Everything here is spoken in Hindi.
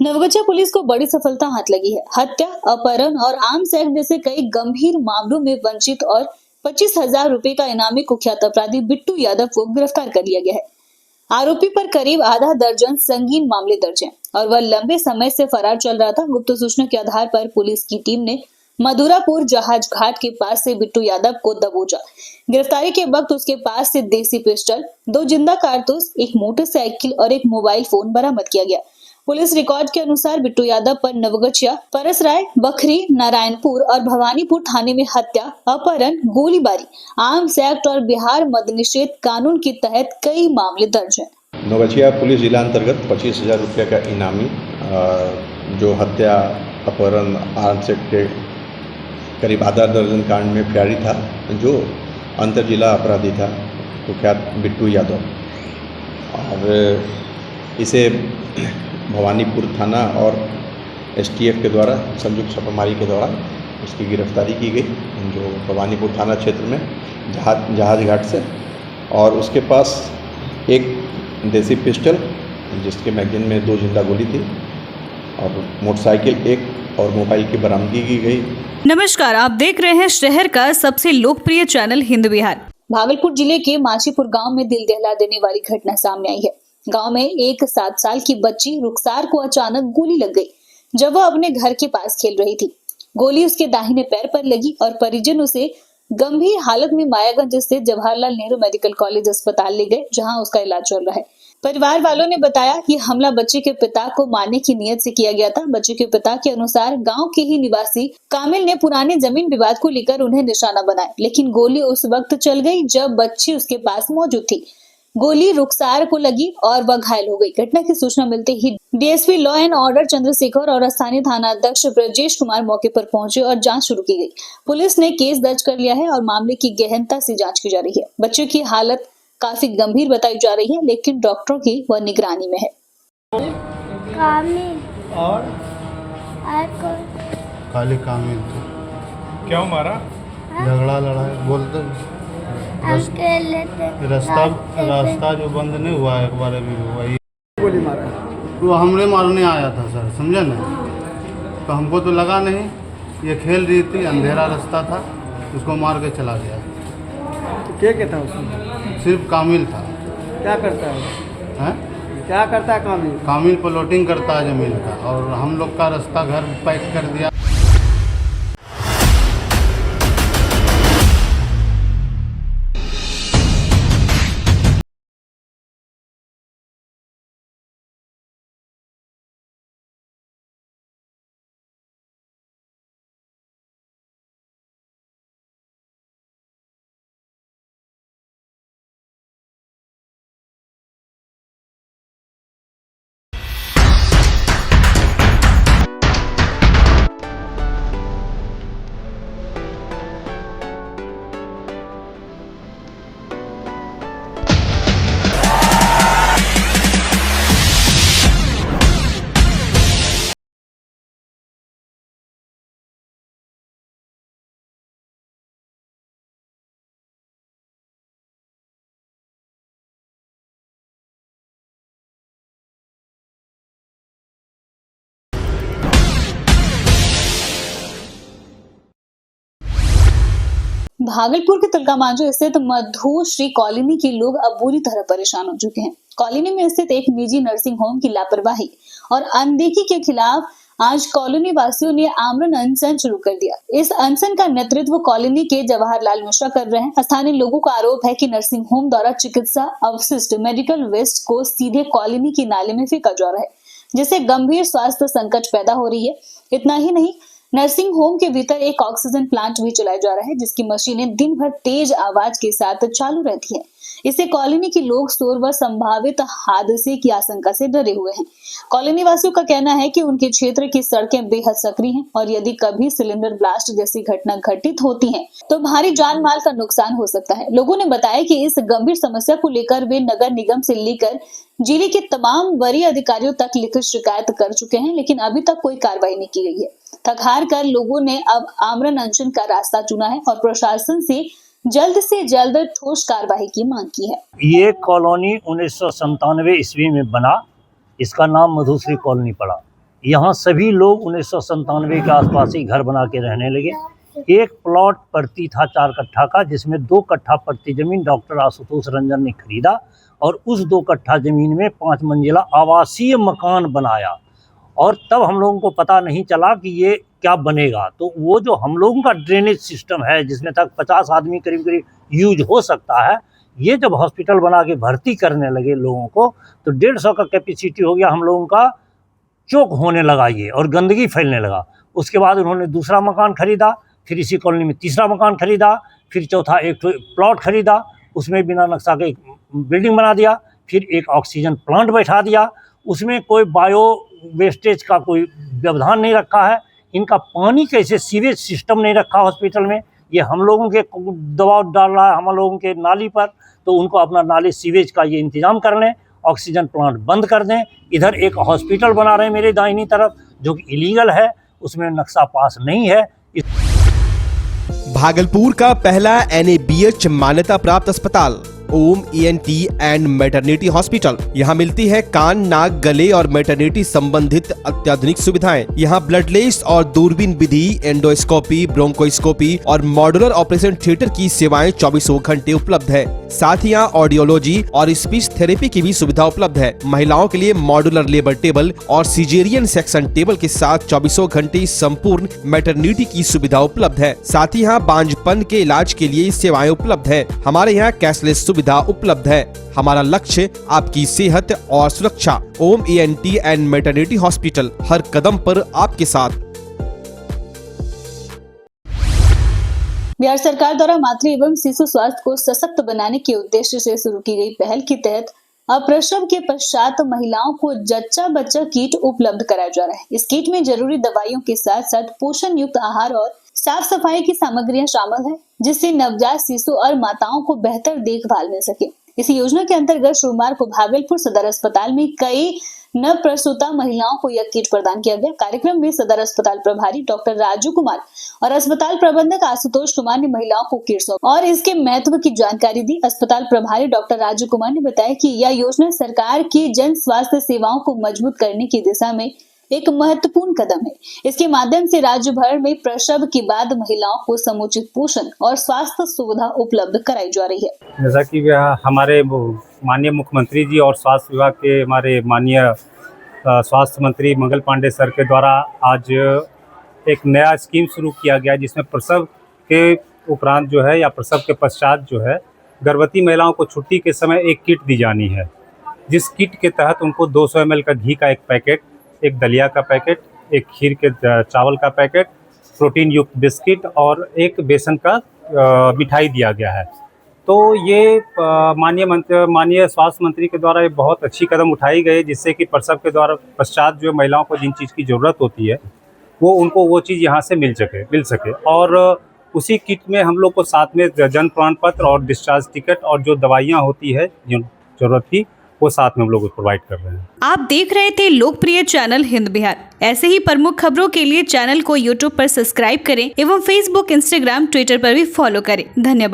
नवगछिया पुलिस को बड़ी सफलता हाथ लगी है। हत्या, अपहरण और आर्म्स एक्ट जैसे कई गंभीर मामलों में वंचित और 25,000 रुपए का इनामी कुख्यात अपराधी बिट्टू यादव को गिरफ्तार कर लिया गया है। आरोपी पर करीब आधा दर्जन संगीन मामले दर्ज हैं और वह लंबे समय से फरार चल रहा था। गुप्त सूचना के आधार पर पुलिस की टीम ने मधुरापुर जहाज घाट के पास से बिट्टू यादव को दबोचा। गिरफ्तारी के वक्त उसके पास से देसी पिस्टल, 2 जिंदा कारतूस, एक मोटरसाइकिल और एक मोबाइल फोन बरामद किया गया। पुलिस रिकॉर्ड के अनुसार बिट्टू यादव पर नवगछिया, परसराय, बखरी, नारायणपुर और भवानीपुर थाने में हत्या, अपहरण, गोलीबारी, आर्म्स एक्ट और बिहार मद्य निषेध कानून के तहत कई मामले दर्ज हैं। नवगछिया पुलिस जिला अंतर्गत 25,000 रुपये का इनामी जो हत्या, अपहरण, आर्म्स एक्ट के करीब आधा दर्जन कांड में फरारी था, जो अंतर जिला अपराधी था कुख्यात बिट्टू यादव, और इसे भवानीपुर थाना और एसटीएफ के द्वारा संयुक्त छापेमारी के दौरान उसकी गिरफ्तारी की गई, जो भवानीपुर थाना क्षेत्र में जहाज घाट से, और उसके पास एक देसी पिस्टल जिसके मैगजीन में 2 जिंदा गोली थी और मोटरसाइकिल एक और मोबाइल की बरामदगी की गई। नमस्कार, आप देख रहे हैं शहर का सबसे लोकप्रिय चैनल हिंद विहार। भागलपुर जिले के माछीपुर गांव में दिल दहला देने वाली घटना सामने आई है। गांव में एक 7 साल की बच्ची रुखसार को अचानक गोली लग गई जब वह अपने घर के पास खेल रही थी। गोली उसके दाहिने पैर पर लगी और परिजन उसे गंभीर हालत में मायागंज स्थित जवाहरलाल नेहरू मेडिकल कॉलेज अस्पताल ले गए, जहां उसका इलाज चल रहा है। परिवार वालों ने बताया कि हमला बच्चे के पिता को मारने की नियत से किया गया था। बच्चे के पिता के अनुसार गांव के ही निवासी कामिल ने पुराने जमीन विवाद को लेकर उन्हें निशाना बनाया, लेकिन गोली उस वक्त चल गई जब बच्ची उसके पास मौजूद थी। गोली रुखसार को लगी और वह घायल हो गई। घटना की सूचना मिलते ही DSP law and order Chandrashekhar और स्थानीय थाना अध्यक्ष ब्रजेश कुमार मौके पर पहुंचे और जांच शुरू की गई। पुलिस ने केस दर्ज कर लिया है और मामले की गहनता से जांच की जा रही है। बच्चे की हालत काफी गंभीर बताई जा रही है, लेकिन डॉक्टरों की वह निगरानी में है। और खाली कामिल क्यों मारा? झगड़ा लड़ाई बोलते रास्ता जो बंद नहीं हुआ एक बार अभी हुआ, गोली मारा? वो हमने मारने आया था सर, समझे ना, तो हमको तो लगा नहीं, ये खेल रही थी, अंधेरा रास्ता था, उसको मार के चला गया। तो क्या था उसमें? सिर्फ कामिल था। क्या करता है? क्या करता है कामिल? कामिल प्लॉटिंग करता है जमीन का, और हम लोग का रास्ता घर पैक कर दिया। भागलपुर के तिलकामांझी स्थित मधुश्री कॉलोनी के लोग अब बुरी तरह परेशान हो चुके हैं। कॉलोनी में स्थित एक निजी नर्सिंग होम की लापरवाही और अनदेखी के खिलाफ आज कॉलोनी वासियों ने आमरण अनशन शुरू कर दिया। इस अनशन का नेतृत्व कॉलोनी के जवाहरलाल मिश्रा कर रहे हैं। स्थानीय लोगों का आरोप है कि नर्सिंग होम द्वारा चिकित्सा अवशिष्ट मेडिकल वेस्ट को सीधे कॉलोनी के नाले में फेंका जा रहा है, जिससे गंभीर स्वास्थ्य संकट पैदा हो रही है। इतना ही नहीं, नर्सिंग होम के भीतर एक ऑक्सीजन प्लांट भी चलाया जा रहा है, जिसकी मशीनें दिन भर तेज आवाज के साथ चालू रहती हैं। इससे कॉलोनी के लोग शोर व संभावित हादसे की आशंका से डरे हुए हैं। कॉलोनी वासियों का कहना है कि उनके क्षेत्र की सड़कें बेहद सक्रिय हैं और यदि कभी सिलेंडर ब्लास्ट जैसी घटना घटित होती है तो भारी जान माल का नुकसान हो सकता है। लोगों ने बताया कि इस गंभीर समस्या को लेकर वे नगर निगम से लेकर जिले के तमाम वरीय अधिकारियों तक लिखित शिकायत कर चुके हैं, लेकिन अभी तक कोई कार्रवाई नहीं की गई है। थक-हार कर लोगों ने अब आमरण अनशन का रास्ता चुना है और प्रशासन से जल्द ठोस कार्रवाई की मांग की है। ये कॉलोनी 1997 ईस्वी में बना, इसका नाम मधुश्री कॉलोनी पड़ा। यहाँ सभी लोग 1997 के आसपास ही घर बना के रहने लगे। एक प्लॉट प्रति था 4 कट्ठा का, जिसमें 2 कट्ठा प्रति जमीन डॉक्टर आशुतोष रंजन ने खरीदा और उस 2 कट्ठा जमीन में 5 मंजिला आवासीय मकान बनाया। और तब हम लोगों को पता नहीं चला कि ये क्या बनेगा। तो वो जो हम लोगों का ड्रेनेज सिस्टम है, जिसमें तक 50 आदमी करीब करीब यूज हो सकता है, ये जब हॉस्पिटल बना के भर्ती करने लगे लोगों को, तो 150 का कैपेसिटी हो गया हम लोगों का, चोक होने लगा ये और गंदगी फैलने लगा। उसके बाद उन्होंने दूसरा मकान खरीदा, फिर इसी कॉलोनी में तीसरा मकान खरीदा, फिर चौथा एक प्लॉट खरीदा, उसमें बिना नक्शा के एक बिल्डिंग बना दिया, फिर एक ऑक्सीजन प्लांट बैठा दिया, उसमें कोई बायो वेस्टेज का कोई व्यवधान नहीं रखा है। इनका पानी कैसे, सीवेज सिस्टम नहीं रखा हॉस्पिटल में, ये हम लोगों के दबाव डाल रहा है हम लोगों के नाली पर, तो उनको अपना नाली सीवेज का ये इंतजाम कर लें, ऑक्सीजन प्लांट बंद कर दें। इधर एक हॉस्पिटल बना रहे हैं मेरे दाहिनी तरफ, जो कि इलीगल है, उसमें नक्शा पास नहीं है। भागलपुर का पहला NABH मान्यता प्राप्त अस्पताल ओम ENT एंड मैटरनिटी हॉस्पिटल। यहाँ मिलती है कान, नाक, गले और मैटरनिटी संबंधित अत्याधुनिक सुविधाएं। यहाँ ब्लडलेस और दूरबीन विधि, एंडोस्कोपी, ब्रोंकोस्कोपी और मॉड्यूलर ऑपरेशन थिएटर की सेवाएं 24 घंटे उपलब्ध है। साथ ही यहाँ ऑडियोलॉजी और स्पीच थेरेपी की भी सुविधा उपलब्ध है। महिलाओं के लिए मॉड्यूलर लेबर टेबल और सिजेरियन सेक्शन टेबल के साथ 24 घंटे संपूर्ण मैटरनिटी की सुविधा उपलब्ध है। साथ ही यहाँ बांझपन के इलाज के लिए सेवाएं उपलब्ध है। हमारे यहाँ कैशलेस सुविधा उपलब्ध है। हमारा लक्ष्य आपकी सेहत और सुरक्षा। ओम ENT एंड मैटरनिटी हॉस्पिटल, हर कदम पर आपके साथ। बिहार सरकार द्वारा मातृ एवं शिशु स्वास्थ्य को सशक्त बनाने के उद्देश्य से शुरू की गई पहल के तहत अब प्रसव के पश्चात महिलाओं को जच्चा बच्चा किट उपलब्ध कराया जा रहा है। इस किट में जरूरी दवाइयों के साथ साथ पोषण युक्त आहार और साफ सफाई की सामग्रियां शामिल है, जिससे नवजात शिशु और माताओं को बेहतर देखभाल मिल सके। इस योजना के अंतर्गत सोमवार को भागलपुर सदर अस्पताल में कई नव प्रसूता महिलाओं को यह किट प्रदान किया गया। कार्यक्रम में सदर अस्पताल प्रभारी डॉक्टर राजू कुमार और अस्पताल प्रबंधक आशुतोष कुमार ने महिलाओं को किट सौंपी और इसके महत्व की जानकारी दी। अस्पताल प्रभारी डॉक्टर राजू कुमार ने बताया कि यह योजना सरकार की जन स्वास्थ्य सेवाओं को मजबूत करने की दिशा में एक महत्वपूर्ण कदम है। इसके माध्यम से राज्य भर में प्रसव के बाद महिलाओं को समुचित पोषण और स्वास्थ्य सुविधा उपलब्ध कराई जा रही है। जैसा कि हमारे माननीय मुख्यमंत्री जी और स्वास्थ्य विभाग के हमारे माननीय स्वास्थ्य मंत्री मंगल पांडे सर के द्वारा आज एक नया स्कीम शुरू किया गया, जिसमें प्रसव के उपरांत जो है या प्रसव के पश्चात जो है गर्भवती महिलाओं को छुट्टी के समय एक किट दी जानी है, जिस किट के तहत उनको 200 ml का घी का एक पैकेट, एक दलिया का पैकेट, एक खीर के चावल का पैकेट, प्रोटीन युक्त बिस्किट और एक बेसन का मिठाई दिया गया है। तो ये माननीय स्वास्थ्य मंत्री के द्वारा ये बहुत अच्छी कदम उठाई गई, जिससे कि प्रसव के द्वारा पश्चात जो महिलाओं को जिन चीज़ की ज़रूरत होती है वो उनको वो चीज़ यहाँ से मिल सके। और उसी किट में हम लोग को साथ में जन्म प्रमाण पत्र और डिस्चार्ज टिकट और जो दवाइयाँ होती है जो ज़रूरत की वो साथ में हम लोग प्रोवाइड कर रहे हैं। आप देख रहे थे लोकप्रिय चैनल हिंद बिहार। ऐसे ही प्रमुख खबरों के लिए चैनल को YouTube पर सब्सक्राइब करें एवं Facebook, Instagram, Twitter पर भी फॉलो करें। धन्यवाद।